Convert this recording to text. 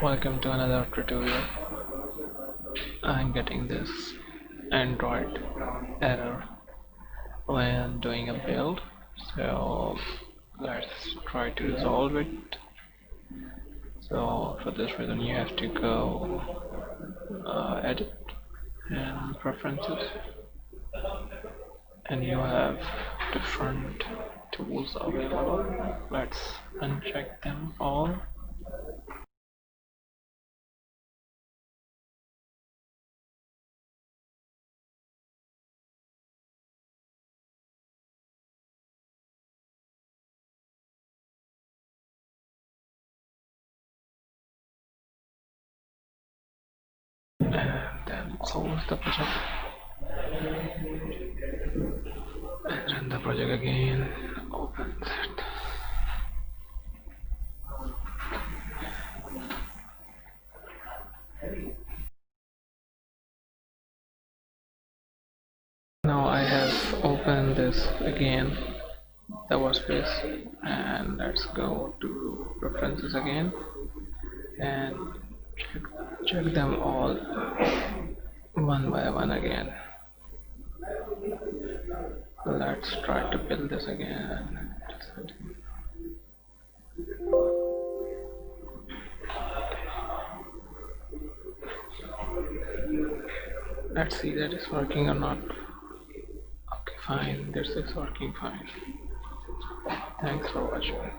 Welcome to another tutorial. I'm getting this Android error when doing a build, so let's try to resolve it. So for this reason you have to go edit and preferences, and you have different tools available. Let's uncheck them all. And then close the project and run the project again. Open that. Now I have opened this again, the workspace, and let's go to preferences again and check them all one by one again. Let's try to build this again. Let's see that it's working or not. Okay, fine, this is working fine. Thanks for watching.